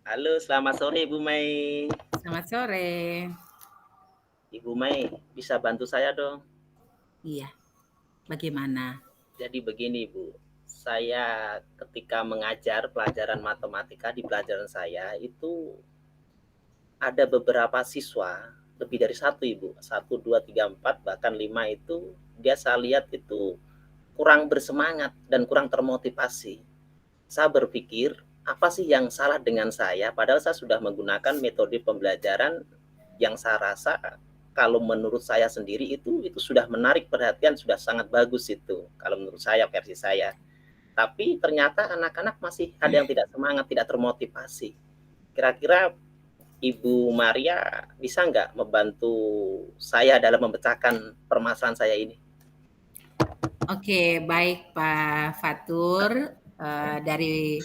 Halo, selamat sore Ibu Mei. Selamat sore. Ibu Mei, bisa bantu saya dong? Iya, bagaimana? Jadi begini Bu, saya ketika mengajar pelajaran matematika di pelajaran saya itu ada beberapa siswa, lebih dari satu Ibu, satu, dua, tiga, empat, bahkan lima itu dia saya lihat itu kurang bersemangat dan kurang termotivasi. Saya berpikir, apa sih yang salah dengan saya? Padahal saya sudah menggunakan metode pembelajaran yang saya rasa kalau menurut saya sendiri itu sudah menarik perhatian, sudah sangat bagus itu kalau menurut saya, versi saya. Tapi ternyata anak-anak masih ada yang tidak semangat, tidak termotivasi. Kira-kira Ibu Maria bisa nggak membantu saya dalam memecahkan permasalahan saya ini? Oke, baik Pak Fatur. Dari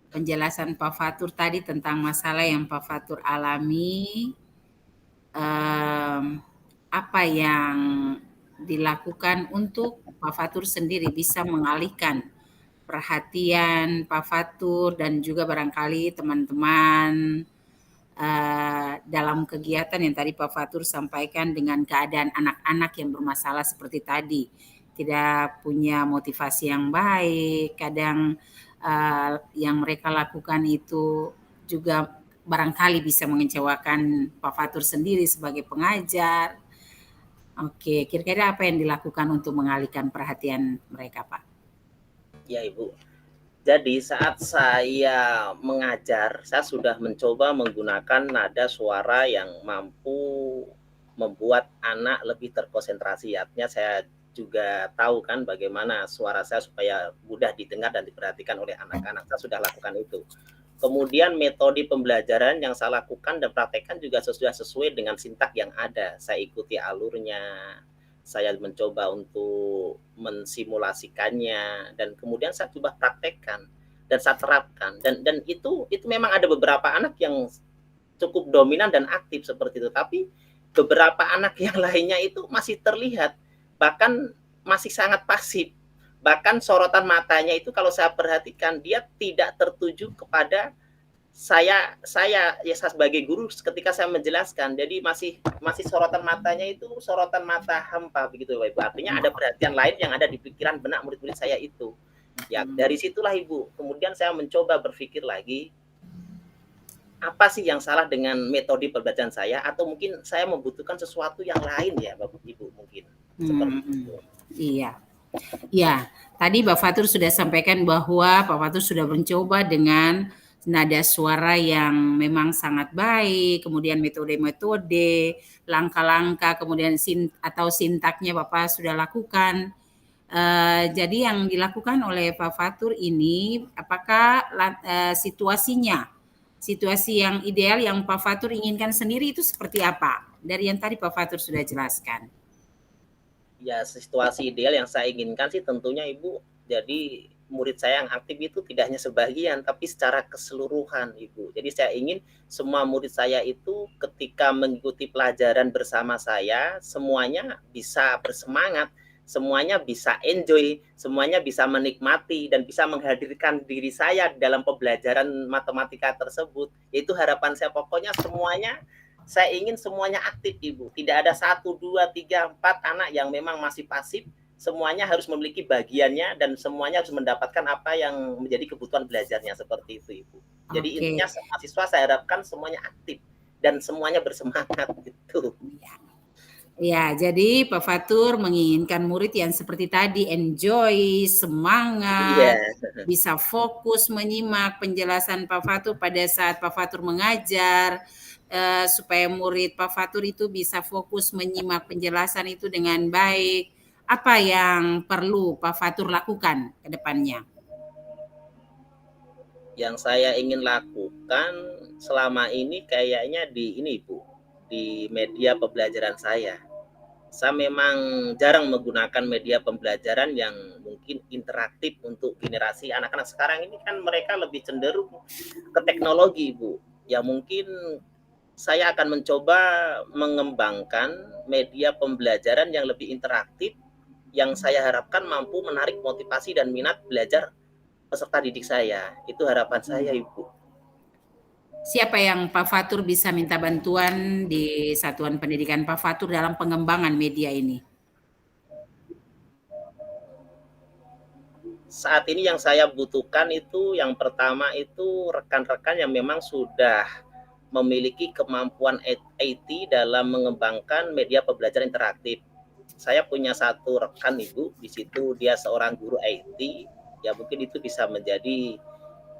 penjelasan Pak Fatur tadi tentang masalah yang Pak Fatur alami, em, apa yang dilakukan untuk Pak Fatur sendiri bisa mengalihkan perhatian Pak Fatur dan juga barangkali teman-teman dalam kegiatan yang tadi Pak Fatur sampaikan dengan keadaan anak-anak yang bermasalah seperti tadi, tidak punya motivasi yang baik, kadang yang mereka lakukan itu juga barangkali bisa mengecewakan Pak Fatur sendiri sebagai pengajar. Oke, kira-kira apa yang dilakukan untuk mengalihkan perhatian mereka, Pak? Ya Ibu, jadi saat saya mengajar, saya sudah mencoba menggunakan nada suara yang mampu membuat anak lebih terkonsentrasi. Artinya saya juga tahu kan bagaimana suara saya supaya mudah didengar dan diperhatikan oleh anak-anak. Saya sudah lakukan itu. Kemudian metode pembelajaran yang saya lakukan dan praktekkan juga sudah sesuai dengan sintak yang ada. Saya ikuti alurnya, saya mencoba untuk mensimulasikannya dan kemudian saya coba praktekkan dan saya terapkan dan itu memang ada beberapa anak yang cukup dominan dan aktif seperti itu, tapi beberapa anak yang lainnya itu masih terlihat bahkan masih sangat pasif, bahkan sorotan matanya itu kalau saya perhatikan dia tidak tertuju kepada saya ya saya sebagai guru ketika saya menjelaskan, jadi masih masih sorotan matanya itu sorotan mata hampa begitu Ibu. Artinya ada perhatian lain yang ada di pikiran benak murid-murid saya itu. Ya, dari situlah Ibu. Kemudian saya mencoba berpikir lagi, apa sih yang salah dengan metode pembelajaran saya atau mungkin saya membutuhkan sesuatu yang lain ya Bapak Ibu mungkin. Seperti Hmm, itu. iya. Ya, tadi Pak Fatur sudah sampaikan bahwa Pak Fatur sudah mencoba dengan nada suara yang memang sangat baik, kemudian metode-metode, langkah-langkah, kemudian atau sintaknya Bapak sudah lakukan. Jadi yang dilakukan oleh Pak Fatur ini, apakah situasinya, situasi yang ideal yang Pak Fatur inginkan sendiri itu seperti apa? Dari yang tadi Pak Fatur sudah jelaskan. Ya, situasi ideal yang saya inginkan sih tentunya Ibu, jadi murid saya yang aktif itu tidak hanya sebagian, tapi secara keseluruhan Ibu. Jadi saya ingin semua murid saya itu ketika mengikuti pelajaran bersama saya, semuanya bisa bersemangat, semuanya bisa enjoy, semuanya bisa menikmati dan bisa menghadirkan diri saya dalam pembelajaran matematika tersebut. Itu harapan saya, pokoknya semuanya saya ingin semuanya aktif Ibu. Tidak ada satu, dua, tiga, empat anak yang memang masih pasif. Semuanya harus memiliki bagiannya dan semuanya harus mendapatkan apa yang menjadi kebutuhan belajarnya seperti itu Ibu. Jadi intinya Oke. mahasiswa saya harapkan semuanya aktif dan semuanya bersemangat gitu. Ya. Ya, jadi Pak Fatur menginginkan murid yang seperti tadi, enjoy, Iya, semangat, bisa fokus menyimak penjelasan Pak Fatur pada saat Pak Fatur mengajar, supaya murid Pak Fatur itu bisa fokus menyimak penjelasan itu dengan baik. Apa yang perlu Pak Fatur lakukan ke depannya? yang saya ingin lakukan selama ini kayaknya di ini Bu, di media pembelajaran saya. Saya memang jarang menggunakan media pembelajaran yang mungkin interaktif untuk generasi anak-anak sekarang ini kan mereka lebih cenderung ke teknologi, Bu. Ya mungkin saya akan mencoba mengembangkan media pembelajaran yang lebih interaktif yang saya harapkan mampu menarik motivasi dan minat belajar peserta didik saya. Itu harapan saya, Ibu. Siapa yang Pak Fatur bisa minta bantuan di Satuan Pendidikan Pak Fatur dalam pengembangan media ini? Saat ini yang saya butuhkan itu yang pertama itu rekan-rekan yang memang sudah memiliki kemampuan IT dalam mengembangkan media pembelajaran interaktif. Saya punya satu rekan Ibu, di situ dia seorang guru IT, ya mungkin itu bisa menjadi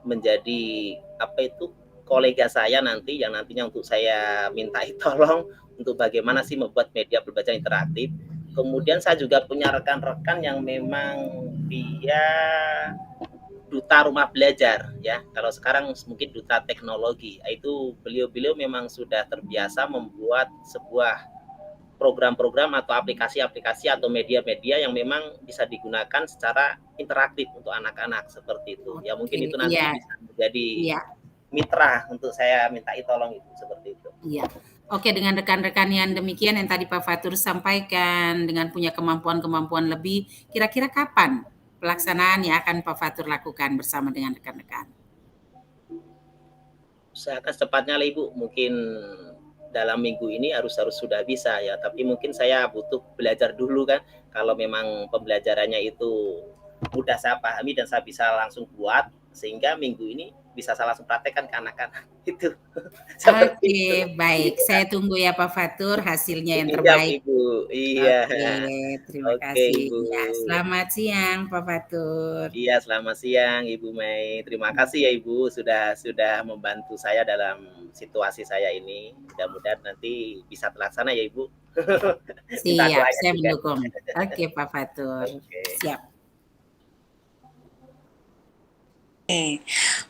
menjadi apa itu kolega saya nanti yang nantinya untuk saya mintai tolong untuk bagaimana sih membuat media pembelajaran interaktif. Kemudian saya juga punya rekan-rekan yang memang dia duta rumah belajar ya. Kalau sekarang mungkin duta teknologi. Itu beliau-beliau memang sudah terbiasa membuat sebuah program-program atau aplikasi-aplikasi atau media-media yang memang bisa digunakan secara interaktif untuk anak-anak seperti itu. Ya mungkin Oke, itu nanti iya, bisa menjadi iya, mitra untuk saya mintai tolong itu seperti itu. iya. Oke, dengan rekan-rekan yang demikian yang tadi Pak Fatur sampaikan, dengan punya kemampuan-kemampuan lebih, kira-kira kapan pelaksanaan yang akan Pak Fatur lakukan bersama dengan rekan-rekan? Usahakan secepatnya lah Ibu, mungkin dalam minggu ini harus harus sudah bisa ya, tapi mungkin saya butuh belajar dulu kan, kalau memang pembelajarannya itu mudah saya pahami dan saya bisa langsung buat, sehingga minggu ini bisa saya langsung praktekkan ke anak-anak itu. Seperti itu. Oke, baik. Iya, Saya tunggu ya Pak Fatur hasilnya yang siap terbaik. Ibu. Iya. Oke, terima Oke kasih. Ibu. Ya, selamat siang Pak Fatur. Iya, selamat siang Ibu Mei. Terima kasih ya Ibu sudah membantu saya dalam situasi saya ini. Mudah-mudahan nanti bisa terlaksana ya Ibu. Minta Siap, doanya saya juga. mendukung. Oke Pak Fatur. Oke. Siap.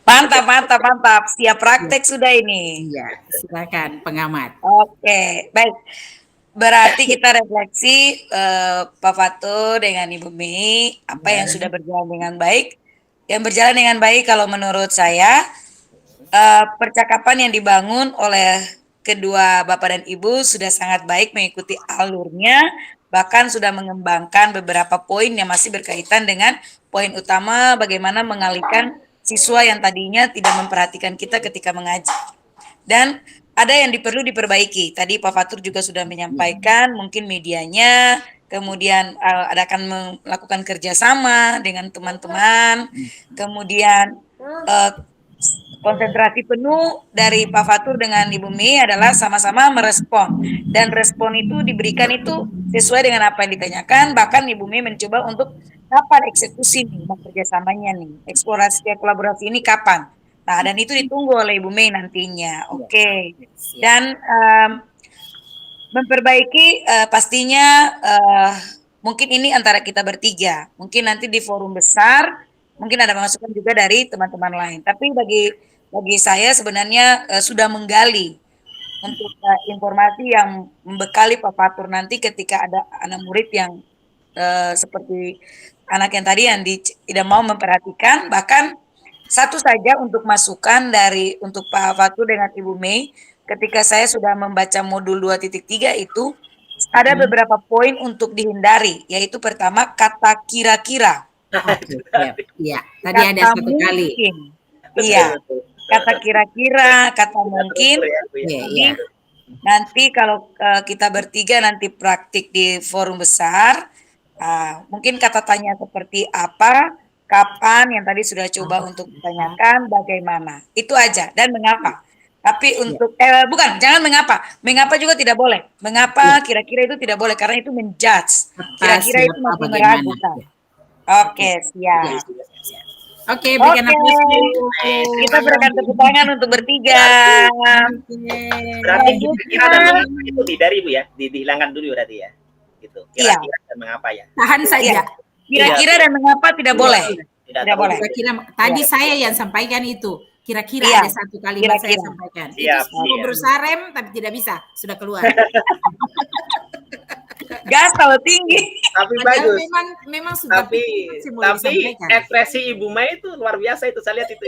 Mantap, mantap, mantap. Siap Siap. praktek sudah ini. Iya, silakan pengamat. Oke, baik. Berarti kita refleksi Pak Fatur dengan Ibu Mei, apa yang sudah berjalan dengan baik. Yang berjalan dengan baik kalau menurut saya, percakapan yang dibangun oleh kedua Bapak dan Ibu sudah sangat baik mengikuti alurnya, bahkan sudah mengembangkan beberapa poin yang masih berkaitan dengan poin utama bagaimana mengalihkan siswa yang tadinya tidak memperhatikan kita ketika mengaji. Dan ada yang perlu diperbaiki. Tadi Pak Fatur juga sudah menyampaikan mungkin medianya, kemudian ada akan melakukan kerjasama dengan teman-teman, kemudian konsentrasi penuh dari Pak Fatur dengan Ibu Mei adalah sama-sama merespon. Dan respon itu diberikan itu sesuai dengan apa yang ditanyakan, bahkan Ibu Mei mencoba untuk kapan eksekusi nih, kerjasamanya nih, eksplorasi kolaborasi ini kapan. Nah, dan itu ditunggu oleh Ibu Mei nantinya. Oke. Dan memperbaiki pastinya mungkin ini antara kita bertiga. Mungkin nanti di forum besar, mungkin ada masukan juga dari teman-teman lain. Tapi bagi saya sebenarnya sudah menggali untuk informasi yang membekali Pak Fatur nanti ketika ada anak murid yang seperti anak yang tadi yang tidak mau memperhatikan, bahkan satu saja untuk masukan dari untuk Pak Fatur dengan Ibu Mei, ketika saya sudah membaca modul 2.3 itu, ada beberapa poin untuk dihindari, yaitu pertama kata kira-kira. Oke, siap. Iya, tadi ada Kata satu kali. mungkin. Iya, kata kira-kira, kata mungkin. Iya. Nanti kalau kita bertiga nanti praktik di forum besar, mungkin kata tanya seperti apa, kapan yang tadi sudah coba untuk ditanyakan, bagaimana. Itu aja dan mengapa. Tapi untuk bukan, jangan mengapa juga tidak boleh. Mengapa kira-kira itu tidak boleh karena itu menjudge. Kira-kira itu masih meragukan. Oke, siap. Oke, berikan aplaus. Kita berikan tepuk tangan untuk bertiga. Berarti kira dan itu dari Ibu ya, dihilangkan dulu berarti ya. Gitu. Kira-kira dan mengapa ya. Tahan saja. Kira-kira dan mengapa tidak boleh. Tidak boleh. Kira-kira tadi saya yang sampaikan itu. Kira-kira ada satu kalimat saya sampaikan. Siap, itu berusaha rem tapi tidak bisa, sudah keluar. Gas kalau tinggi. Tapi bagus. Memang sudah. Tapi ekspresi Ibu Mei itu luar biasa itu, saya lihat itu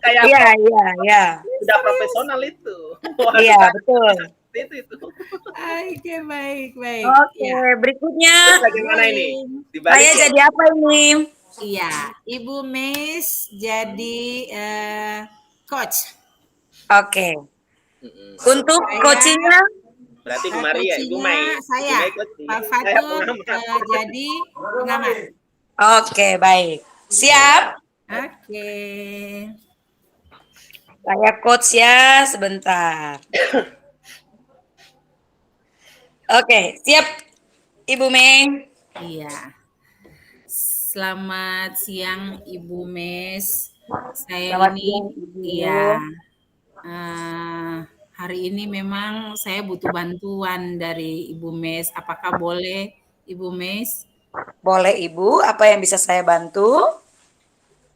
kayak Iya. Sudah profesional itu. Iya, betul. Itu. Oke, baik. Oke, berikutnya. Bagaimana ini? Saya jadi apa ini? Iya, Ibu Mei jadi coach. Oke. Mm-mm. Untuk Saya coachingnya, Berarti Ibu Maria, Ibu coachingnya Mai. Ibu saya, Mai coaching. Pak Saya Fatur pengamat. jadi pengamat. oke baik. Siap? Oke. Saya coach ya, sebentar. Oke, siap Ibu Mei. Iya. Selamat siang Ibu Mes. Saya Selamat ini, siang Ibu. iya, hari ini memang saya butuh bantuan dari Ibu Mes. Apakah boleh Ibu Mes? Boleh Ibu, apa yang bisa saya bantu?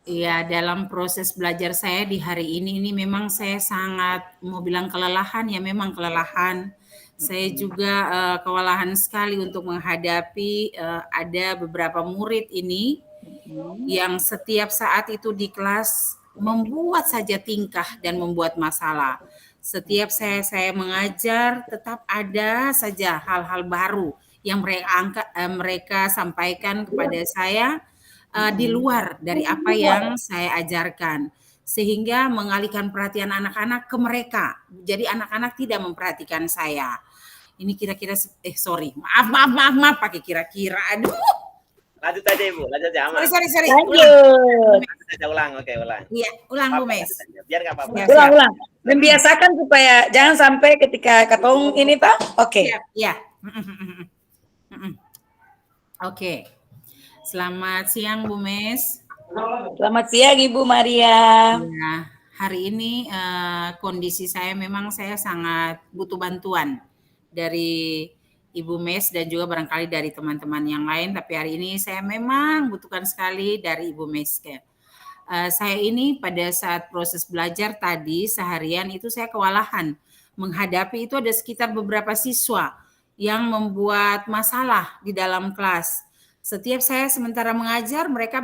Iya, dalam proses belajar saya di hari ini memang saya sangat mau bilang kelelahan ya, memang kelelahan. Saya juga kewalahan sekali untuk menghadapi ada beberapa murid ini yang setiap saat itu di kelas membuat saja tingkah dan membuat masalah. Setiap saya mengajar tetap ada saja hal-hal baru yang mereka sampaikan kepada saya di luar dari apa yang saya ajarkan, sehingga mengalihkan perhatian anak-anak ke mereka. Jadi anak-anak tidak memperhatikan saya. Ini kira-kira sorry, maaf pakai kira-kira. Aduh, Lanjut aja Ibu, lanjut aja aman. sorry. Lanjut. Lanjut aja ulang, oke ulang. Iya, ulang Bu Apa, Mes. lanjut aja. Biar nggak apa-apa. Ya, Ulang, siap. ulang. Membiasakan supaya jangan sampai ketika ketong ini Pak. Oke. Siap, ya. Oke. Selamat siang Bu Mes. Selamat siang Ibu Maria. Ya, hari ini kondisi saya memang saya sangat butuh bantuan dari Ibu Mes dan juga barangkali dari teman-teman yang lain. Tapi hari ini saya memang butuhkan sekali dari Ibu Mes. Saya ini pada saat proses belajar tadi seharian itu saya kewalahan menghadapi itu ada sekitar beberapa siswa yang membuat masalah di dalam kelas. Setiap saya sementara mengajar mereka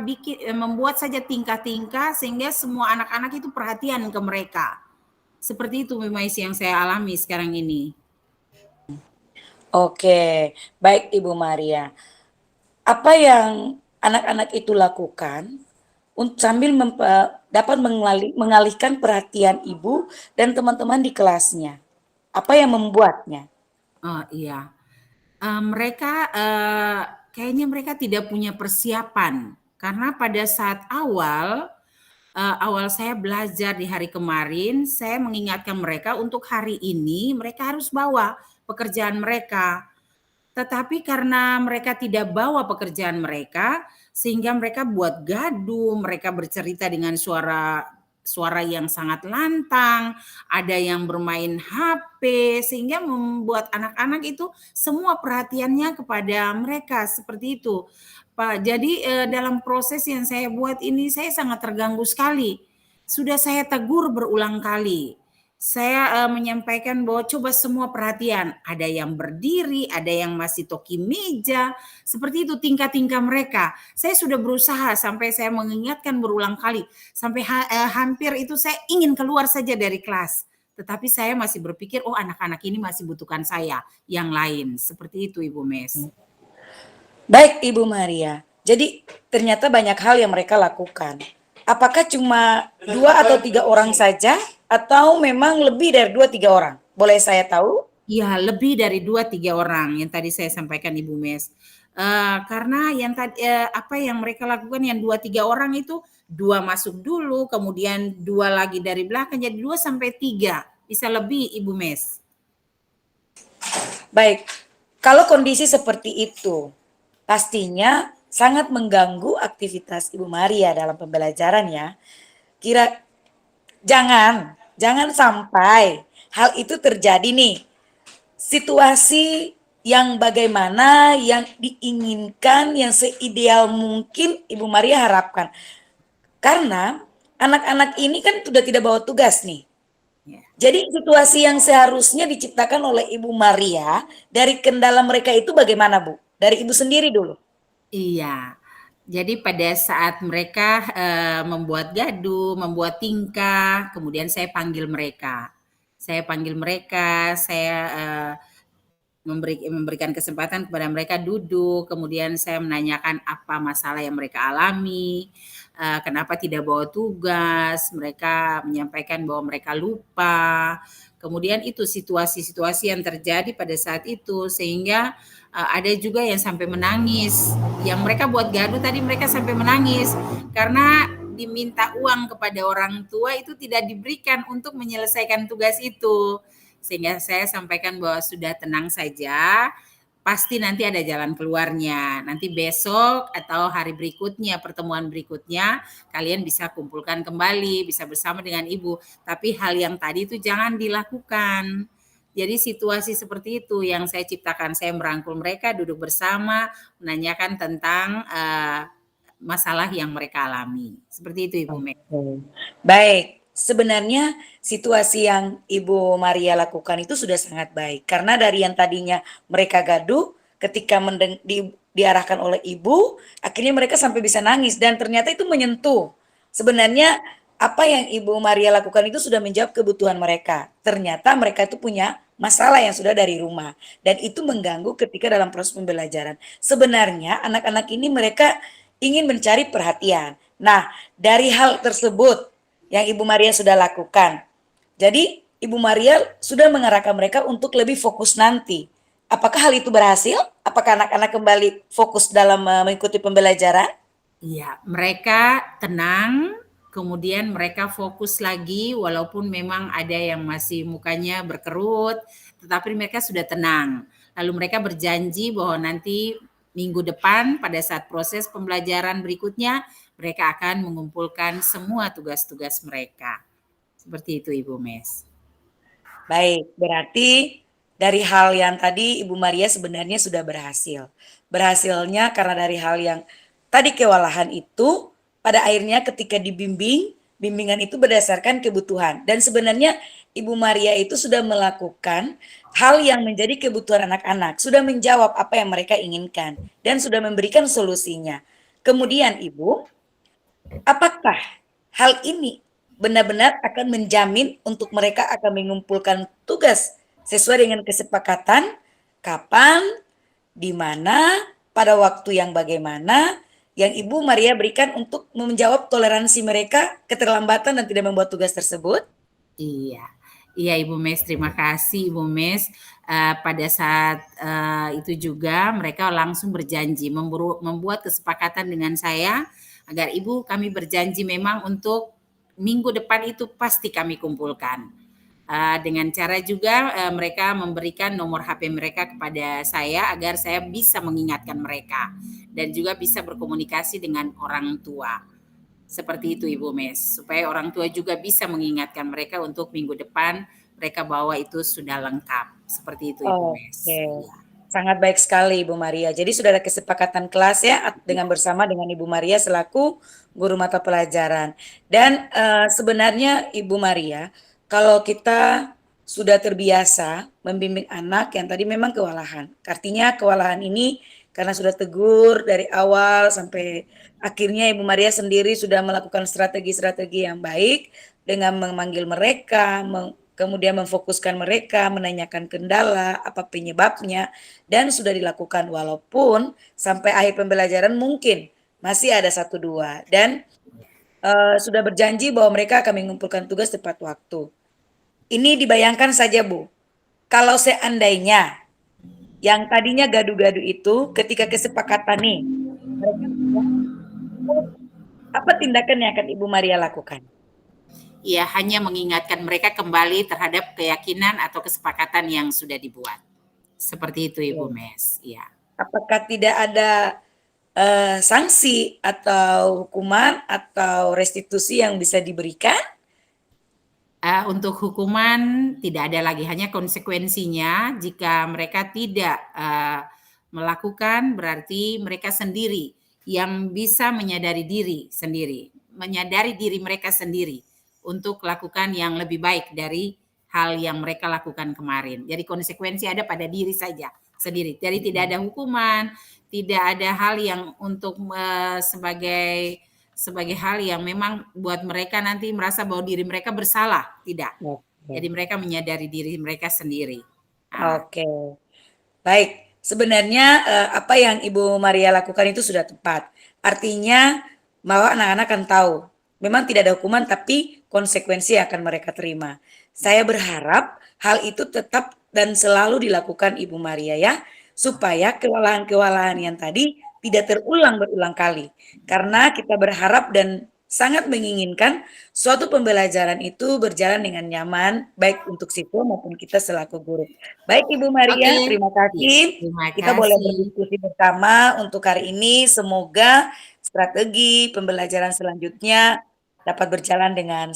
membuat saja tingkah-tingkah sehingga semua anak-anak itu perhatian ke mereka. Seperti itu memang yang saya alami sekarang ini. Oke, baik Ibu Maria. Apa yang anak-anak itu lakukan sambil dapat mengalihkan perhatian Ibu dan teman-teman di kelasnya? Apa yang membuatnya? Oh iya, mereka kayaknya mereka tidak punya persiapan karena pada saat awal saya belajar di hari kemarin, saya mengingatkan mereka untuk hari ini mereka harus bawa pekerjaan mereka. Tetapi karena mereka tidak bawa pekerjaan mereka, sehingga mereka buat gaduh, mereka bercerita dengan suara yang sangat lantang, ada yang bermain HP, sehingga membuat anak-anak itu semua perhatiannya kepada mereka seperti itu. Pak, jadi dalam proses yang saya buat ini saya sangat terganggu sekali. Sudah saya tegur berulang kali. Saya menyampaikan bahwa coba semua perhatian, ada yang berdiri, ada yang masih toki meja, seperti itu tingkah-tingkah mereka. Saya sudah berusaha sampai saya mengingatkan berulang kali, sampai hampir itu saya ingin keluar saja dari kelas. Tetapi saya masih berpikir, oh anak-anak ini masih butuhkan saya, yang lain. Seperti itu Ibu Mes. Baik Ibu Maria, jadi ternyata banyak hal yang mereka lakukan. Apakah cuma 2 atau 3 orang saja atau memang lebih dari 2-3 orang? Boleh saya tahu? Iya, lebih dari 2-3 orang yang tadi saya sampaikan Ibu Mes. Karena yang tadi apa yang mereka lakukan yang 2-3 orang itu 2 masuk dulu, kemudian 2 lagi dari belakang, jadi 2 sampai 3, bisa lebih Ibu Mes. Baik, kalau kondisi seperti itu, pastinya sangat mengganggu aktivitas Ibu Maria dalam pembelajaran ya. Jangan sampai hal itu terjadi nih. Situasi yang bagaimana yang diinginkan, yang seideal mungkin Ibu Maria harapkan. Karena anak-anak ini kan sudah tidak bawa tugas nih. Jadi situasi yang seharusnya diciptakan oleh Ibu Maria dari kendala mereka itu bagaimana Bu? Dari Ibu sendiri dulu. Iya. Jadi pada saat mereka membuat gaduh, membuat tingkah, kemudian saya panggil mereka. Saya memberikan kesempatan kepada mereka duduk, kemudian saya menanyakan apa masalah yang mereka alami, kenapa tidak bawa tugas, mereka menyampaikan bahwa mereka lupa. Kemudian itu situasi-situasi yang terjadi pada saat itu, sehingga ada juga yang sampai menangis. Yang mereka buat gaduh tadi, mereka sampai menangis karena diminta uang kepada orang tua itu tidak diberikan untuk menyelesaikan tugas itu. Sehingga saya sampaikan bahwa sudah tenang saja, pasti nanti ada jalan keluarnya. Nanti besok atau hari berikutnya, pertemuan berikutnya, kalian bisa kumpulkan kembali, bisa bersama dengan ibu. Tapi hal yang tadi itu jangan dilakukan. Jadi situasi seperti itu yang saya ciptakan. Saya merangkul mereka, duduk bersama, menanyakan tentang masalah yang mereka alami. Seperti itu, Ibu Meg. Baik, sebenarnya situasi yang Ibu Maria lakukan itu sudah sangat baik. Karena dari yang tadinya mereka gaduh, ketika diarahkan oleh ibu, akhirnya mereka sampai bisa nangis. Dan ternyata itu menyentuh. Sebenarnya apa yang Ibu Maria lakukan itu sudah menjawab kebutuhan mereka. Ternyata mereka itu punya masalah yang sudah dari rumah. Dan itu mengganggu ketika dalam proses pembelajaran. Sebenarnya anak-anak ini mereka ingin mencari perhatian. Nah, dari hal tersebut yang Ibu Maria sudah lakukan. Jadi, Ibu Maria sudah mengarahkan mereka untuk lebih fokus nanti. Apakah hal itu berhasil? Apakah anak-anak kembali fokus dalam mengikuti pembelajaran? Iya, mereka tenang, kemudian mereka fokus lagi walaupun memang ada yang masih mukanya berkerut, tetapi mereka sudah tenang. Lalu mereka berjanji bahwa nanti minggu depan pada saat proses pembelajaran berikutnya, mereka akan mengumpulkan semua tugas-tugas mereka. Seperti itu, Ibu Mes. Baik, berarti dari hal yang tadi Ibu Maria sebenarnya sudah berhasil. Berhasilnya karena dari hal yang tadi kewalahan itu, pada akhirnya ketika dibimbing, bimbingan itu berdasarkan kebutuhan. Dan sebenarnya Ibu Maria itu sudah melakukan hal yang menjadi kebutuhan anak-anak, sudah menjawab apa yang mereka inginkan, dan sudah memberikan solusinya. Kemudian Ibu, apakah hal ini benar-benar akan menjamin untuk mereka akan mengumpulkan tugas sesuai dengan kesepakatan, kapan, di mana, pada waktu yang bagaimana, yang Ibu Maria berikan untuk menjawab toleransi mereka keterlambatan dan tidak membuat tugas tersebut? Iya, iya Ibu Mes, terima kasih Ibu Mes. Pada saat itu juga mereka langsung berjanji membuat kesepakatan dengan saya agar Ibu kami berjanji memang untuk minggu depan itu pasti kami kumpulkan. Dengan cara juga mereka memberikan nomor HP mereka kepada saya agar saya bisa mengingatkan mereka dan juga bisa berkomunikasi dengan orang tua. Seperti itu Ibu Mes, supaya orang tua juga bisa mengingatkan mereka untuk minggu depan mereka bawa itu sudah lengkap. Seperti itu Ibu Mes. Oke. Sangat baik sekali Ibu Maria. Jadi sudah ada kesepakatan kelas ya dengan bersama dengan Ibu Maria selaku guru mata pelajaran. Dan sebenarnya Ibu Maria, kalau kita sudah terbiasa membimbing anak yang tadi memang kewalahan. Artinya kewalahan ini karena sudah tegur dari awal sampai akhirnya Ibu Maria sendiri sudah melakukan strategi-strategi yang baik dengan memanggil mereka, kemudian memfokuskan mereka, menanyakan kendala, apa penyebabnya, dan sudah dilakukan walaupun sampai akhir pembelajaran mungkin masih ada 1-2 dan sudah berjanji bahwa mereka akan mengumpulkan tugas tepat waktu. Ini dibayangkan saja Bu, kalau seandainya yang tadinya gaduh-gaduh itu ketika kesepakatan nih, apa tindakan yang akan Ibu Maria lakukan? Ya, hanya mengingatkan mereka kembali terhadap keyakinan atau kesepakatan yang sudah dibuat. Seperti itu Ibu Mes. Ya. Apakah tidak ada sanksi atau hukuman atau restitusi yang bisa diberikan? Untuk hukuman tidak ada lagi, hanya konsekuensinya jika mereka tidak melakukan berarti mereka sendiri yang bisa menyadari diri sendiri, menyadari diri mereka sendiri untuk lakukan yang lebih baik dari hal yang mereka lakukan kemarin. Jadi konsekuensi ada pada diri saja sendiri. Jadi tidak ada hukuman, tidak ada hal yang untuk sebagai hal yang memang buat mereka nanti merasa bahwa diri mereka bersalah, tidak. Jadi mereka menyadari diri mereka sendiri. Oke. Baik, sebenarnya apa yang Ibu Maria lakukan itu sudah tepat. Artinya bahwa anak-anak akan tahu, memang tidak ada hukuman tapi konsekuensi akan mereka terima. Saya berharap hal itu tetap dan selalu dilakukan Ibu Maria ya, supaya kewalahan-kewalahan yang tadi tidak terulang berulang kali. Karena kita berharap dan sangat menginginkan suatu pembelajaran itu berjalan dengan nyaman, baik untuk siswa maupun kita selaku guru. Baik Ibu Oke, Maria, terima ya, kasih. terima Kita boleh kasih. berdiskusi bersama untuk hari ini. Semoga strategi pembelajaran selanjutnya dapat berjalan dengan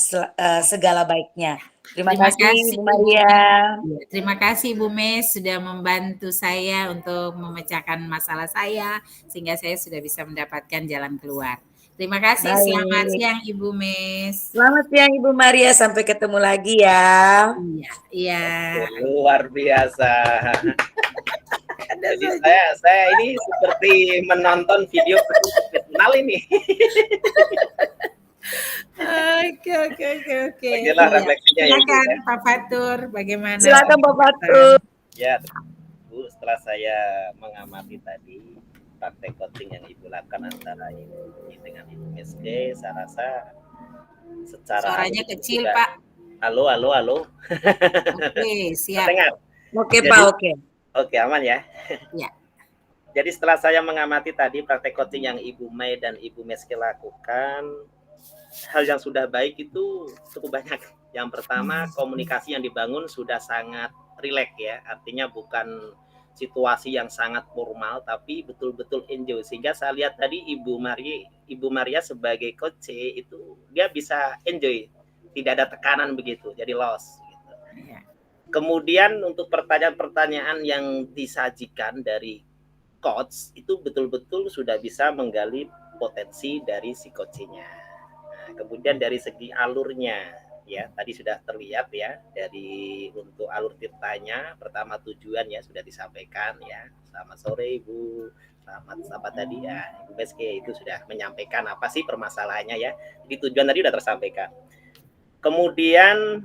segala baiknya. Terima Terima kasih kasih Ibu Ibu Maria. Mes. Ya, terima kasih Ibu Mes sudah membantu saya untuk memecahkan masalah saya sehingga saya sudah bisa mendapatkan jalan keluar. Terima kasih. Selamat Baik. siang Ibu Mes. Selamat siang Ibu Maria. Sampai ketemu lagi ya. Iya, iya. Luar biasa. Ada Jadi saja. saya ini seperti menonton video profesional ini. Oke. Beginilah Iya. refleksinya ya, Ibu, Silakan ya. Pak Fatur, bagaimana? Silakan Pak Fatur. Ya, Bu, setelah saya mengamati tadi praktek coaching yang Ibu lakukan antara Ibu dengan Ibu Meske, saya rasa secara Suaranya alur kecil, juga. Pak. Halo. Oke, siap. Dengar? Oke Jadi, Pak, oke. Oke, aman ya. Ya. Jadi setelah saya mengamati tadi praktek coaching yang Ibu Mei dan Ibu Meske lakukan, hal yang sudah baik itu cukup banyak. Yang pertama, komunikasi yang dibangun sudah sangat rileks ya. Artinya bukan situasi yang sangat formal tapi betul-betul enjoy. Sehingga saya lihat tadi Ibu Maria sebagai coach itu dia bisa enjoy. Tidak ada tekanan begitu. Jadi loss gitu. Ya. Kemudian untuk pertanyaan-pertanyaan yang disajikan dari coach itu betul-betul sudah bisa menggali potensi dari si coachnya. Nah, kemudian dari segi alurnya, ya tadi sudah terlihat ya dari untuk alur tirtanya, pertama tujuan ya sudah disampaikan ya. Selamat sore Ibu, selamat tadi ya Ibu Meske itu sudah menyampaikan apa sih permasalahannya ya. Jadi tujuan tadi sudah tersampaikan. Kemudian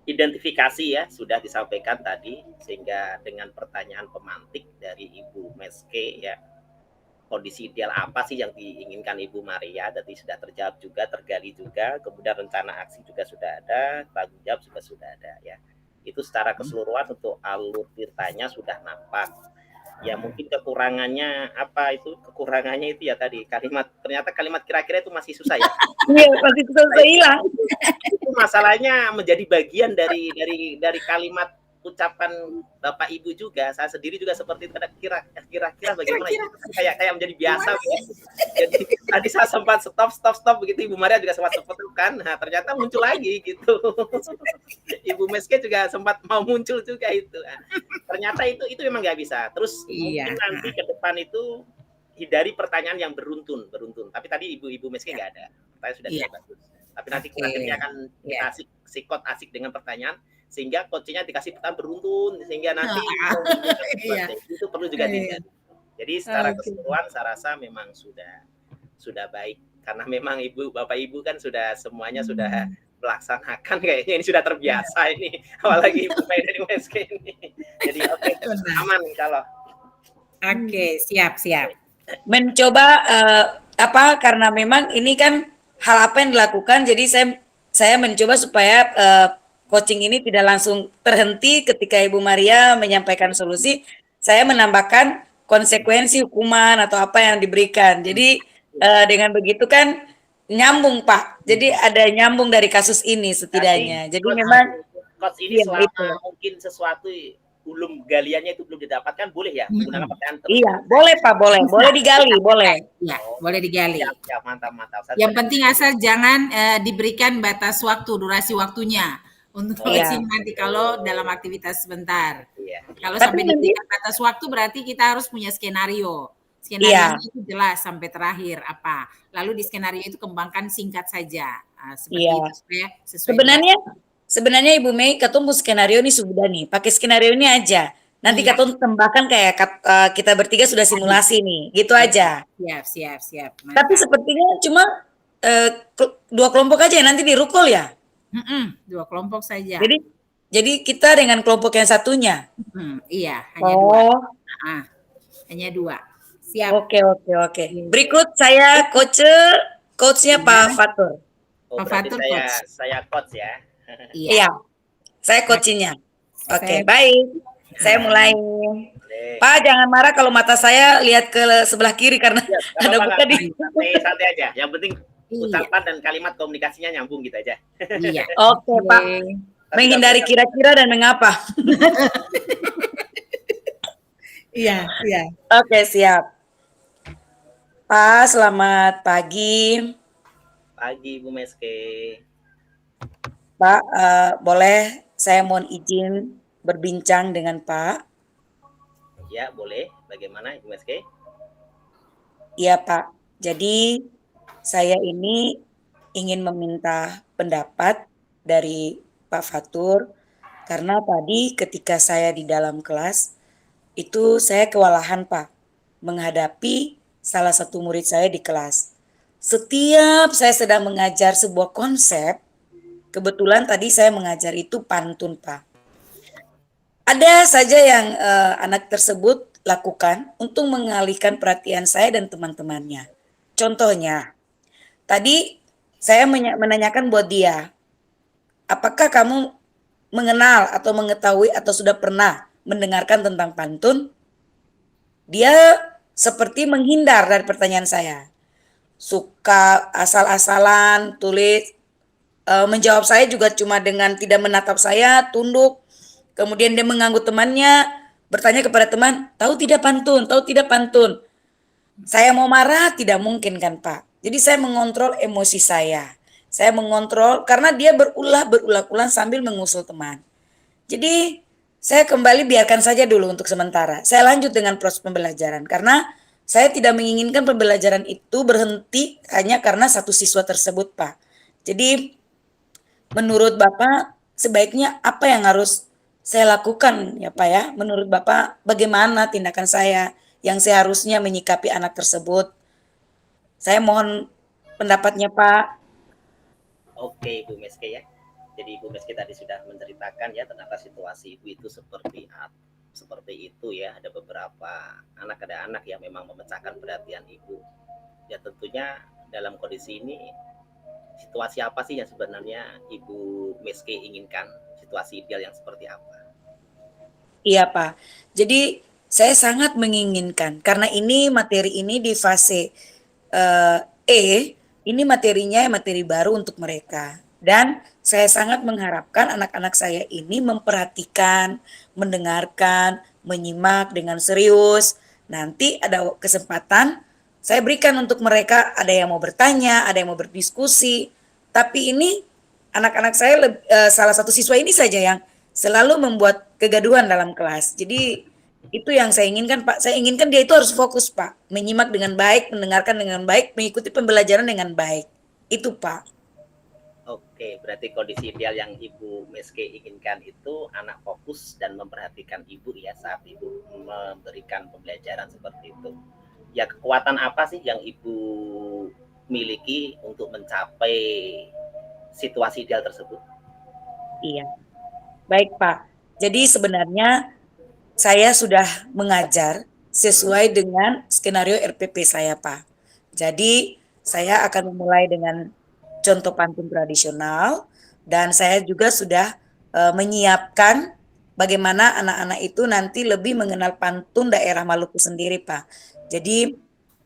identifikasi ya sudah disampaikan tadi sehingga dengan pertanyaan pemantik dari Ibu Meske ya kondisi ideal apa sih yang diinginkan Ibu Maria tadi sudah terjawab juga tergali juga kemudian rencana aksi juga sudah ada tanggung jawab juga sudah ada ya itu secara keseluruhan untuk alur tirtanya sudah nampak ya mungkin kekurangannya apa itu kekurangannya itu ya tadi ternyata kalimat kira-kira itu masih susah ya. Iya, pasti susah hilang. Itu masalahnya menjadi bagian dari kalimat ucapan Bapak Ibu juga. Saya sendiri juga seperti itu. Kira-kira bagaimana? Kayak menjadi biasa begitu. Jadi tadi saya sempat stop begitu. Ibu Maria juga sempat kan. Nah, ternyata muncul lagi gitu. Ibu Meske juga sempat mau muncul juga itu. Nah, ternyata itu memang nggak bisa. Terus mungkin nanti ke depan itu hindari pertanyaan yang beruntun. Tapi tadi Ibu Meske nggak ada. Pertanyaan sudah tidak bagus. Tapi nanti kita akan kita sikot asik dengan pertanyaan sehingga coachnya dikasih pertanyaan beruntun sehingga nanti itu perlu juga dihindari. Jadi secara keseluruhan saya rasa memang sudah baik karena memang Bapak Ibu kan sudah semuanya sudah melaksanakan kayaknya ini sudah terbiasa ini apalagi Ibu Mei dari USK ini. Jadi aman kalau. Oke, siap. Mencoba karena memang ini kan hal apa yang dilakukan, jadi saya mencoba supaya coaching ini tidak langsung terhenti ketika Ibu Maria menyampaikan solusi. Saya menambahkan konsekuensi hukuman atau apa yang diberikan. Jadi dengan begitu kan nyambung Pak. Jadi ada nyambung dari kasus ini setidaknya. Jadi memang coach ini selama mungkin sesuatu belum galiannya itu belum didapatkan boleh ya menggunakan pertanyaan terus. Iya, boleh Pak, boleh digali, boleh. Ya, boleh digali. Ya, mantap. Yang penting asal jangan diberikan batas waktu, durasi waktunya untuk coaching nanti kalau dalam aktivitas sebentar. Kalau sampai diberikan batas waktu berarti kita harus punya skenario. Skenario itu jelas sampai terakhir apa. Lalu di skenario itu kembangkan singkat saja. Seperti itu supaya sesuai. Sebenarnya Ibu Mei ketemu skenario ini sudah nih, pakai skenario ini aja. Nanti ketemu tambahkan kayak kita bertiga sudah simulasi nih, gitu aja. Siap. Mantap. Tapi sepertinya cuma 2 kelompok aja nanti dirukul ya? 2 kelompok saja. Jadi kita dengan kelompok yang satunya. Iya, hanya 2. Oh, Hanya 2. Siap. oke. Berikut saya coachnya Iya. Pak Fatur. Oh, Pak berarti Fatur saya coach ya. Iya. Iya, saya coachnya. Oke, Saya- baik. Saya mulai. Boleh. Pak, jangan marah kalau mata saya lihat ke sebelah kiri karena Ya, nggak ada apa-apa, buka di. santai aja. Yang penting Iya. ucapan dan kalimat komunikasinya nyambung gitu aja. Iya. Oke, Pak. Menghindari kira-kira dan mengapa. Iya. Oke, siap. Pak, selamat pagi. Pagi Bu Meske. Pak, boleh saya mohon izin berbincang dengan Pak? Ya, boleh. Bagaimana Ibu Meske? Iya, Pak. Jadi saya ini ingin meminta pendapat dari Pak Fatur karena tadi ketika saya di dalam kelas itu saya kewalahan, Pak, menghadapi salah satu murid saya di kelas. Setiap saya sedang mengajar sebuah konsep, kebetulan tadi saya mengajar itu pantun, Pak. Ada saja yang anak tersebut lakukan untuk mengalihkan perhatian saya dan teman-temannya. Contohnya, tadi saya menanyakan buat dia, apakah kamu mengenal atau mengetahui atau sudah pernah mendengarkan tentang pantun? Dia seperti menghindar dari pertanyaan saya. Suka asal-asalan, tulis, menjawab saya juga cuma dengan tidak menatap saya, tunduk. Kemudian dia mengganggu temannya, bertanya kepada teman, tahu tidak pantun, tahu tidak pantun. Saya mau marah tidak mungkin kan Pak. Jadi saya mengontrol emosi saya. Saya mengontrol karena dia berulang-ulang sambil mengusul teman. Jadi saya kembali biarkan saja dulu untuk sementara. Saya lanjut dengan proses pembelajaran karena saya tidak menginginkan pembelajaran itu berhenti hanya karena satu siswa tersebut Pak. Jadi menurut Bapak sebaiknya apa yang harus saya lakukan ya Pak ya? Menurut Bapak bagaimana tindakan saya yang seharusnya menyikapi anak tersebut? Saya mohon pendapatnya Pak. Oke, Bu Meske ya. Jadi Bu Meske tadi sudah menceritakan ya ternyata situasi Ibu itu seperti itu ya. Ada beberapa ada anak yang memang memecahkan perhatian Ibu. Ya tentunya dalam kondisi ini situasi apa sih yang sebenarnya Ibu Meske inginkan? Situasi ideal yang seperti apa? Iya Pak. Jadi saya sangat menginginkan karena ini materi ini di fase ini materinya materi baru untuk mereka. Dan saya sangat mengharapkan anak-anak saya ini memperhatikan, mendengarkan, menyimak dengan serius. Nanti ada kesempatan saya berikan untuk mereka, ada yang mau bertanya, ada yang mau berdiskusi. Tapi ini anak-anak saya salah satu siswa ini saja yang selalu membuat kegaduhan dalam kelas. Jadi itu yang saya inginkan Pak. Saya inginkan dia itu harus fokus Pak. Menyimak dengan baik, mendengarkan dengan baik, mengikuti pembelajaran dengan baik. Itu Pak. Oke, berarti kondisi ideal yang Ibu Meske inginkan itu anak fokus dan memperhatikan Ibu ya saat Ibu memberikan pembelajaran seperti itu. Ya kekuatan apa sih yang Ibu miliki untuk mencapai situasi ideal tersebut? Iya. Baik Pak. Jadi sebenarnya saya sudah mengajar sesuai dengan skenario RPP saya Pak. Jadi saya akan memulai dengan contoh pantun tradisional dan saya juga sudah menyiapkan bagaimana anak-anak itu nanti lebih mengenal pantun daerah Maluku sendiri Pak. Jadi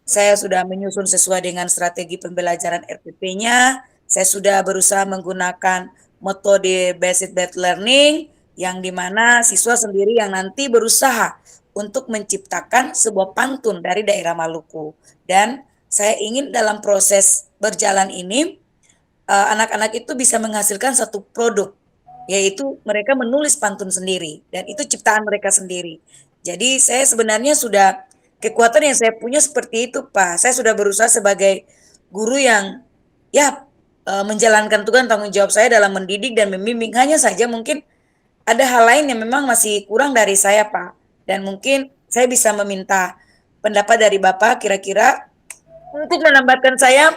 saya sudah menyusun sesuai dengan strategi pembelajaran RPP-nya. Saya sudah berusaha menggunakan metode based learning yang dimana siswa sendiri yang nanti berusaha untuk menciptakan sebuah pantun dari daerah Maluku. Dan saya ingin dalam proses berjalan ini anak-anak itu bisa menghasilkan satu produk, yaitu mereka menulis pantun sendiri dan itu ciptaan mereka sendiri. Jadi saya sebenarnya sudah kekuatan yang saya punya seperti itu Pak. Saya sudah berusaha sebagai guru yang ya menjalankan tugas tanggung jawab saya dalam mendidik dan membimbing. Hanya saja mungkin ada hal lain yang memang masih kurang dari saya Pak. Dan mungkin saya bisa meminta pendapat dari Bapak kira-kira untuk menambahkan saya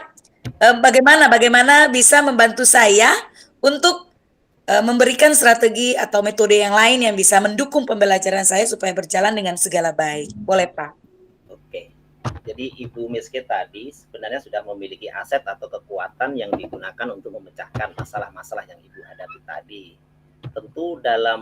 bagaimana bisa membantu saya untuk memberikan strategi atau metode yang lain yang bisa mendukung pembelajaran saya supaya berjalan dengan segala baik. Boleh, Pak? Oke. Jadi Ibu Miski tadi sebenarnya sudah memiliki aset atau kekuatan yang digunakan untuk memecahkan masalah-masalah yang Ibu hadapi tadi. Tentu dalam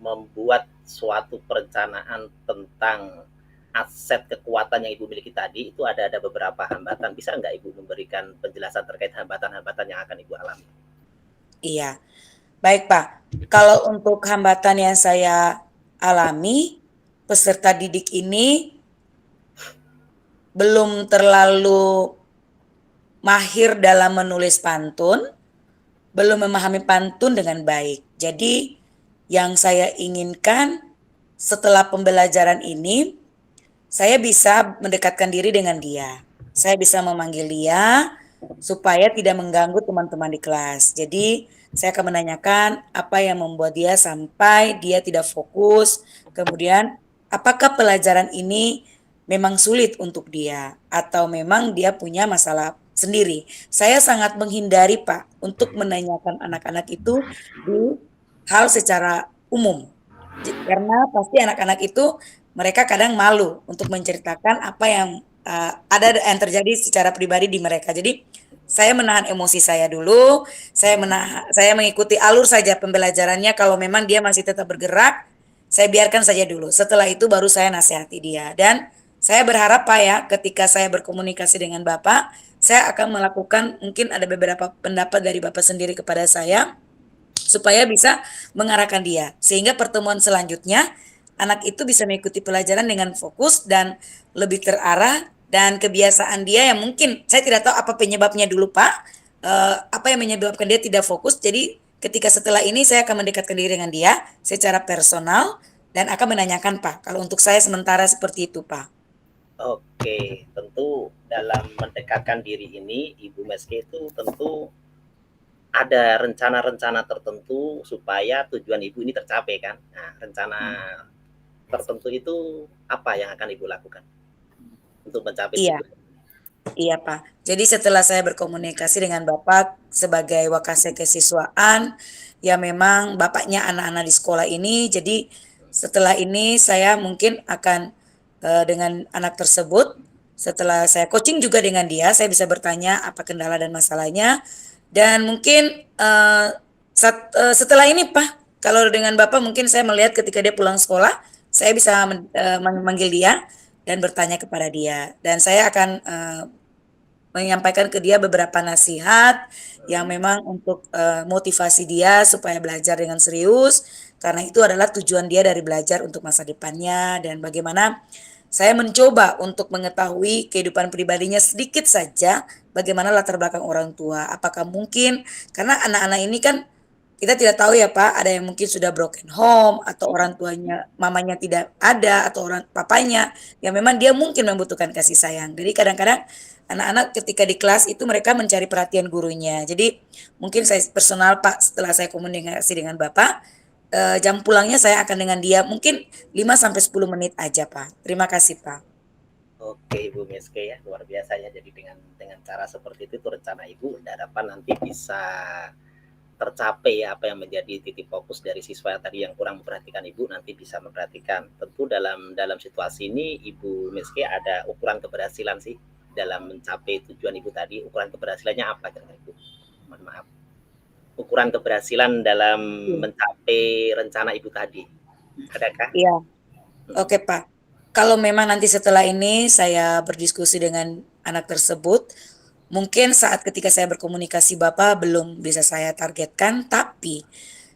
membuat suatu perencanaan tentang aset kekuatan yang Ibu miliki tadi, itu ada beberapa hambatan. Bisa nggak Ibu memberikan penjelasan terkait hambatan-hambatan yang akan Ibu alami? Iya, baik Pak. Kalau untuk hambatan yang saya alami, peserta didik ini belum terlalu mahir dalam menulis pantun, belum memahami pantun dengan baik. Jadi yang saya inginkan setelah pembelajaran ini, saya bisa mendekatkan diri dengan dia. Saya bisa memanggil dia supaya tidak mengganggu teman-teman di kelas. Jadi saya akan menanyakan apa yang membuat dia sampai dia tidak fokus. Kemudian apakah pelajaran ini memang sulit untuk dia atau memang dia punya masalah sendiri. Saya sangat menghindari Pak untuk menanyakan anak-anak itu di hal secara umum. Karena pasti anak-anak itu mereka kadang malu untuk menceritakan apa yang ada yang terjadi secara pribadi di mereka. Jadi saya menahan emosi saya dulu, saya mengikuti alur saja pembelajarannya. Kalau memang dia masih tetap bergerak, saya biarkan saja dulu. Setelah itu baru saya nasihati dia. Dan saya berharap Pak ya, ketika saya berkomunikasi dengan Bapak, saya akan melakukan mungkin ada beberapa pendapat dari Bapak sendiri kepada saya supaya bisa mengarahkan dia. Sehingga pertemuan selanjutnya anak itu bisa mengikuti pelajaran dengan fokus dan lebih terarah dan kebiasaan dia yang mungkin saya tidak tahu apa penyebabnya dulu Pak, apa yang menyebabkan dia tidak fokus. Jadi ketika setelah ini saya akan mendekatkan diri dengan dia secara personal dan akan menanyakan Pak. Kalau untuk saya sementara seperti itu Pak. Oke, tentu dalam mendekatkan diri ini Ibu Meski itu tentu ada rencana-rencana tertentu supaya tujuan Ibu ini tercapai kan. Nah, rencana tertentu itu apa yang akan Ibu lakukan untuk mencapai Iya. tujuan? Iya Pak. Jadi setelah saya berkomunikasi dengan Bapak sebagai wakase kesiswaan, ya memang Bapaknya anak-anak di sekolah ini, jadi setelah ini saya mungkin akan dengan anak tersebut, setelah saya coaching juga dengan dia, saya bisa bertanya apa kendala dan masalahnya, dan mungkin setelah ini Pak, kalau dengan Bapak mungkin saya melihat ketika dia pulang sekolah, saya bisa memanggil dia dan bertanya kepada dia, dan saya akan menyampaikan ke dia beberapa nasihat yang memang untuk motivasi dia supaya belajar dengan serius, karena itu adalah tujuan dia dari belajar untuk masa depannya. Dan bagaimana saya mencoba untuk mengetahui kehidupan pribadinya sedikit saja, bagaimana latar belakang orang tua, apakah mungkin karena anak-anak ini kan kita tidak tahu ya Pak, ada yang mungkin sudah broken home atau orang tuanya, mamanya tidak ada atau orang papanya yang memang dia mungkin membutuhkan kasih sayang. Jadi kadang-kadang anak-anak ketika di kelas itu mereka mencari perhatian gurunya. Jadi mungkin saya personal Pak, setelah saya komunikasi dengan Bapak, jam pulangnya saya akan dengan dia mungkin 5 sampai 10 menit aja Pak. Terima kasih Pak. Oke Ibu Meske ya, luar biasa ya. Jadi dengan cara seperti itu rencana Ibu harapan nanti bisa tercapai ya apa yang menjadi titik fokus dari siswa tadi yang kurang memperhatikan Ibu nanti bisa memperhatikan. Tentu dalam situasi ini Ibu Meske ada ukuran keberhasilan sih dalam mencapai tujuan Ibu tadi. Ukuran keberhasilannya apa kira-kira Ibu? Mohon maaf. Ukuran keberhasilan dalam mencapai rencana Ibu tadi. Adakah? Iya. Oke Pak. Kalau memang nanti setelah ini saya berdiskusi dengan anak tersebut, mungkin saat ketika saya berkomunikasi Bapak belum bisa saya targetkan, tapi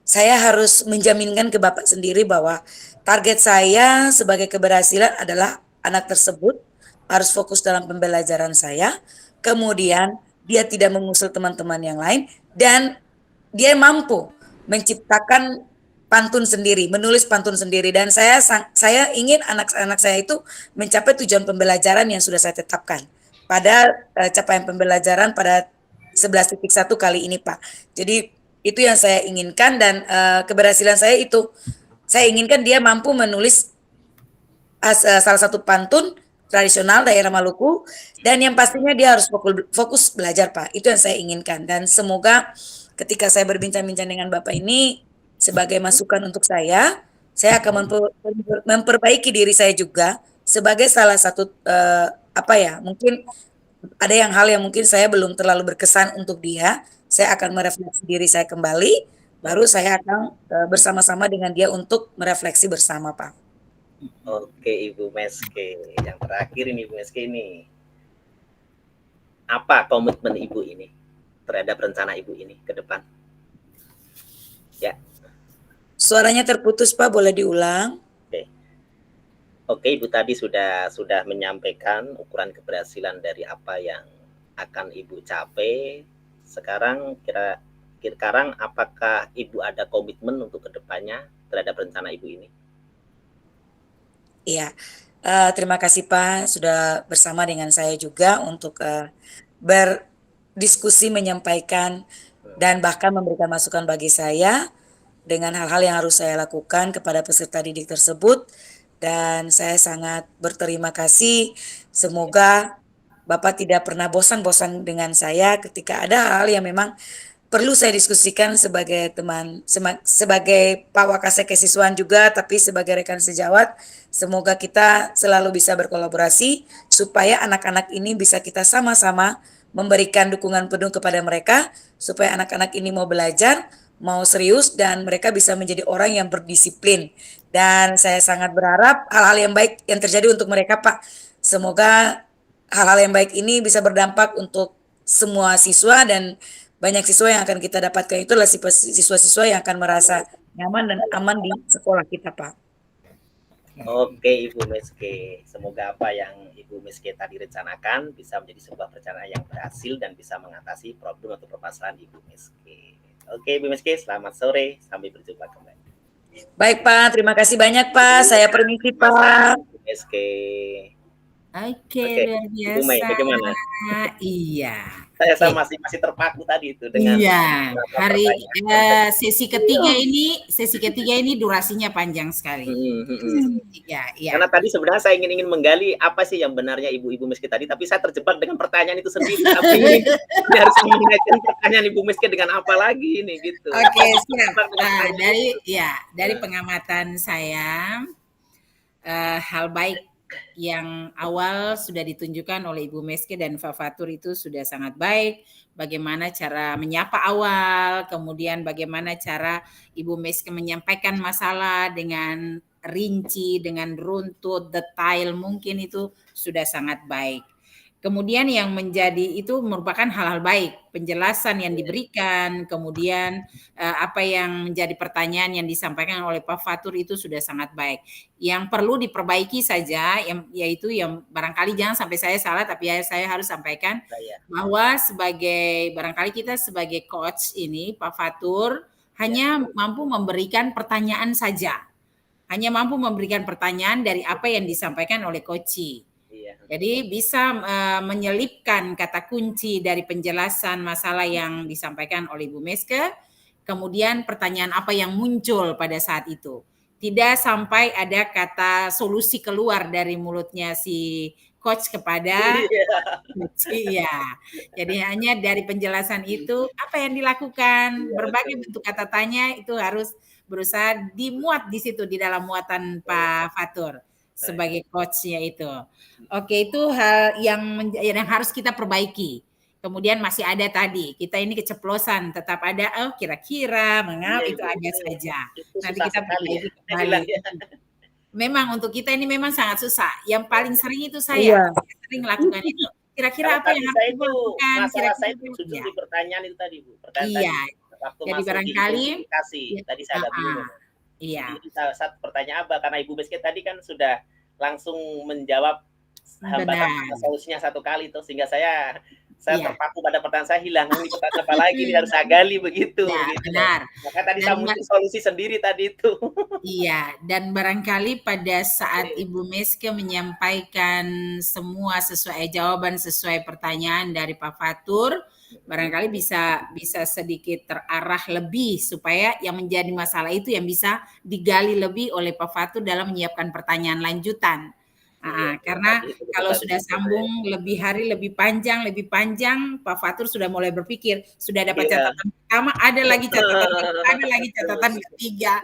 saya harus menjaminkan ke Bapak sendiri bahwa target saya sebagai keberhasilan adalah anak tersebut harus fokus dalam pembelajaran saya, kemudian dia tidak mengusul teman-teman yang lain, dan dia mampu menciptakan pantun sendiri, menulis pantun sendiri, dan saya ingin anak-anak saya itu mencapai tujuan pembelajaran yang sudah saya tetapkan pada capaian pembelajaran pada 11.1 kali ini Pak. Jadi itu yang saya inginkan, dan keberhasilan saya itu saya inginkan dia mampu menulis salah satu pantun tradisional daerah Maluku, dan yang pastinya dia harus fokus belajar Pak. Itu yang saya inginkan, dan semoga ketika saya berbincang-bincang dengan Bapak ini sebagai masukan untuk saya akan memperbaiki diri saya juga sebagai salah satu apa ya, mungkin ada hal yang mungkin saya belum terlalu berkesan untuk dia, saya akan merefleksi diri saya kembali, baru saya akan bersama-sama dengan dia untuk merefleksi bersama, Pak. Oke, Ibu Meske. Yang terakhir ini, Ibu Meske ini. Apa komitmen Ibu ini terhadap rencana Ibu ini ke depan? Ya. Suaranya terputus, Pak, boleh diulang? Oke, Ibu tadi sudah menyampaikan ukuran keberhasilan dari apa yang akan Ibu capai. Sekarang sekarang apakah Ibu ada komitmen untuk kedepannya terhadap rencana Ibu ini? Iya, terima kasih Pak sudah bersama dengan saya juga untuk berdiskusi, menyampaikan dan bahkan memberikan masukan bagi saya dengan hal-hal yang harus saya lakukan kepada peserta didik tersebut. Dan saya sangat berterima kasih. Semoga Bapak tidak pernah bosan-bosan dengan saya ketika ada hal yang memang perlu saya diskusikan sebagai teman, sebagai Pak Wakasek Kesiswaan juga, tapi sebagai rekan sejawat. Semoga kita selalu bisa berkolaborasi supaya anak-anak ini bisa kita sama-sama memberikan dukungan penuh kepada mereka, supaya anak-anak ini mau belajar, mau serius, dan mereka bisa menjadi orang yang berdisiplin. Dan saya sangat berharap hal-hal yang baik yang terjadi untuk mereka, Pak. Semoga hal-hal yang baik ini bisa berdampak untuk semua siswa, dan banyak siswa yang akan kita dapatkan itu adalah siswa-siswa yang akan merasa nyaman dan aman di sekolah kita, Pak. Oke, Ibu Meske. Semoga apa yang Ibu Meske tadi rencanakan bisa menjadi sebuah perencanaan yang berhasil dan bisa mengatasi problem atau permasalahan Ibu Meske. Oke, Ibu Meske, selamat sore. Sampai berjumpa kembali. Baik, Pak. Terima kasih banyak, Pak. Saya permisi, Pak. Ibu Meske. Oke, luar Ibu Mei, biasa. bagaimana? Iya. Saya Oke. masih terpaku tadi itu dengan Iya, beberapa hari pertanyaan. sesi ketiga ini durasinya panjang sekali. Iya, iya. Karena tadi sebenarnya saya ingin menggali apa sih yang benarnya Ibu Meske tadi, tapi saya terjebak dengan pertanyaan itu sendiri. Tapi ini harus mengaitkan pertanyaan Ibu Meske dengan apa lagi ini gitu. Oke, siap. Dari pengamatan saya, hal baik yang awal sudah ditunjukkan oleh Ibu Meske dan Pak Fatur itu sudah sangat baik. Bagaimana cara menyapa awal, kemudian bagaimana cara Ibu Meske menyampaikan masalah dengan rinci, dengan runtut, detail, mungkin itu sudah sangat baik. Kemudian yang menjadi itu merupakan hal-hal baik, penjelasan yang diberikan, kemudian apa yang menjadi pertanyaan yang disampaikan oleh Pak Fatur itu sudah sangat baik. Yang perlu diperbaiki saja, yaitu yang barangkali jangan sampai saya salah, tapi saya harus sampaikan bahwa barangkali kita sebagai coach ini, Pak Fatur, hanya mampu memberikan pertanyaan saja. Hanya mampu memberikan pertanyaan dari apa yang disampaikan oleh coach. Jadi bisa menyelipkan kata kunci dari penjelasan masalah yang disampaikan oleh Ibu Meske, kemudian pertanyaan apa yang muncul pada saat itu. Tidak sampai ada kata solusi keluar dari mulutnya si coach kepada coach. Iya. Jadi hanya dari penjelasan itu apa yang dilakukan, berbagai bentuk kata tanya itu harus berusaha dimuat di situ di dalam muatan Pak Fatur sebagai coachnya itu. Oke, itu hal yang harus kita perbaiki. Kemudian masih ada tadi, kita ini keceplosan, tetap ada kira-kira, mengapa itu ada saja. Nanti kita perbaiki kembali. Memang untuk kita ini memang sangat susah. Yang paling sering itu saya sering lakukan itu. Kira-kira apa yang harus kita lakukan? Kira-kira itu sujud di pertanyaan itu tadi, Bu. Iya. Jadi barangkali tadi saya agak bingung. Iya. Saat pertanyaan apa? Karena Ibu Meske tadi kan sudah langsung menjawab hambatan solusinya satu kali tuh, sehingga saya terpaku pada pertanyaan, saya hilang ini pertanyaan apa lagi, ini harus saya gali begitu. Ya, gitu. Benar. Maka tadi saya muncul solusi sendiri tadi itu. Iya, dan barangkali pada saat Ibu Meske menyampaikan semua sesuai jawaban sesuai pertanyaan dari Pak Fatur, barangkali bisa sedikit terarah lebih supaya yang menjadi masalah itu yang bisa digali lebih oleh Pak Fatur dalam menyiapkan pertanyaan lanjutan. Karena Tadi itu kalau tadi sudah itu. sambung lebih hari lebih panjang, Pak Fatur sudah mulai berpikir, sudah dapat Iya. catatan pertama, ada lagi catatan kedua, ada lagi catatan Betul. ketiga.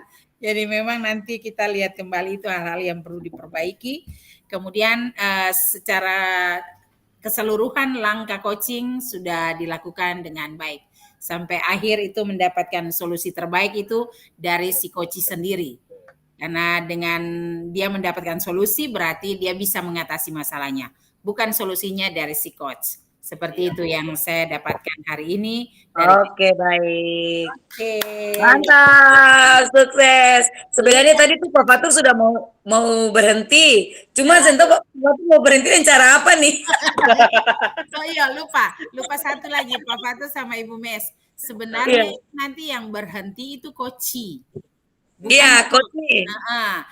Jadi memang nanti kita lihat kembali itu hal-hal yang perlu diperbaiki. Kemudian secara keseluruhan langkah coaching sudah dilakukan dengan baik. Sampai akhir itu mendapatkan solusi terbaik itu dari si coach sendiri. Karena dengan dia mendapatkan solusi berarti dia bisa mengatasi masalahnya. Bukan solusinya dari si coach. Seperti itu yang saya dapatkan hari ini. Oke, baik. Oke. Mantap, sukses. Sebenarnya tadi tuh Pak Fatur sudah mau berhenti. Cuma Sento Pak Fatur mau berhenti dengan cara apa nih? Oh iya, lupa satu lagi Pak Fatur sama Ibu Mes. Sebenarnya nanti yang berhenti itu koci. Iya, coach.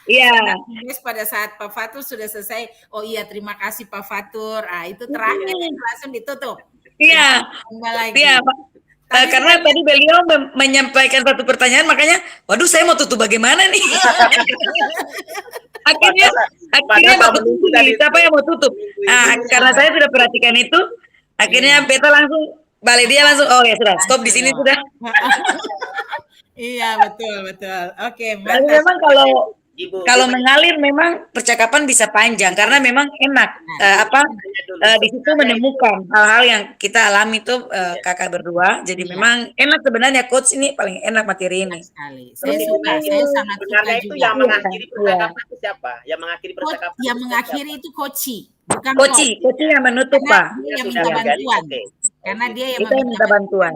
Iya. Pada saat Pak Fatur sudah selesai, oh iya terima kasih Pak Fatur. Itu terakhir langsung ditutup. Iya. Iya, Pak. Karena tadi beliau menyampaikan satu pertanyaan, makanya, waduh saya mau tutup bagaimana nih? akhirnya Bapak tunggu nih, siapa yang mau tutup? Karena saya sudah perhatikan itu, akhirnya beta langsung, balik dia langsung, oh ya sudah, stop di sini sudah. Iya, betul. Oke, mantap. Tapi memang kalau mengalir memang percakapan bisa panjang karena memang enak di situ menemukan hal-hal yang kita alami tuh kakak berdua. Jadi memang enak sebenarnya coach ini paling enak materi ini. Sekali. Saya sangat suka itu yang mengakhiri percakapan itu siapa? Yang mengakhiri percakapan? Yang mengakhiri itu coach, bukan coach yang menutup Pak. Dia minta bantuan. Karena dia yang meminta bantuan.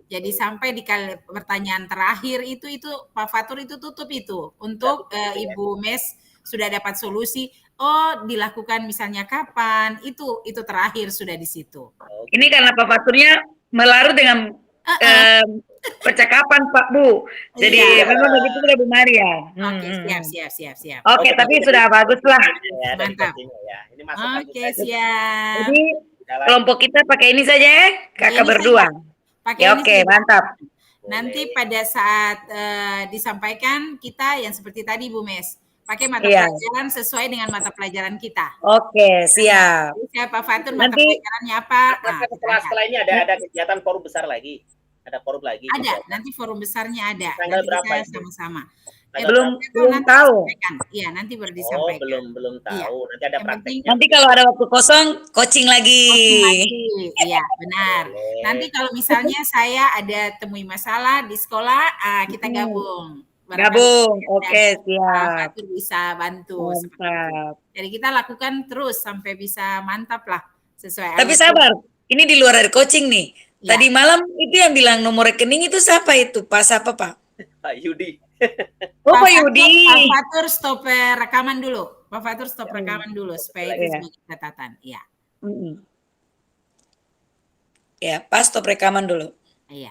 Jadi sampai di pertanyaan terakhir itu Pak Fatur itu tutup itu untuk Ibu Mes sudah dapat solusi. Oh, dilakukan misalnya kapan? Itu terakhir sudah di situ. Ini karena Pak Faturnya melarut dengan percakapan Pak Bu. Jadi memang begitu sudah Bu Maria. Oke, siap. Oke, tapi sudah bagus lah. Mantap. Oke, siap. Jadi kelompok kita pakai ini saja ya, kakak berdua. Oke, mantap. Nanti pada saat disampaikan kita yang seperti tadi Bu Mes, pakai mata pelajaran sesuai dengan mata pelajaran kita. Oke, siap. Saya Pak Fatur mata pelajarannya apa? Setelah ini ada kegiatan forum besar lagi. Ada forum lagi. Ada, nanti forum besarnya ada. Tanggal berapa sama-sama. Belum tahu. Iya, nanti baru disampaikan. Belum tahu. Nanti ada praktek. Nanti kalau ada waktu kosong, coaching lagi. Iya, benar. Nanti kalau misalnya saya ada temui masalah di sekolah, kita gabung. Oke, siap. Fatur bisa bantu. Jadi kita lakukan terus sampai bisa mantap lah sesuai. Tapi sabar, ini di luar dari coaching nih. Tadi malam itu yang bilang nomor rekening itu siapa itu? Pak siapa Pak? Pak Yudi. Pak Yudi. Pak Fatur stop rekaman dulu. Pak Fatur stop rekaman dulu supaya itu sebagai catatan. Iya. Ya, Pak stop rekaman dulu. Iya.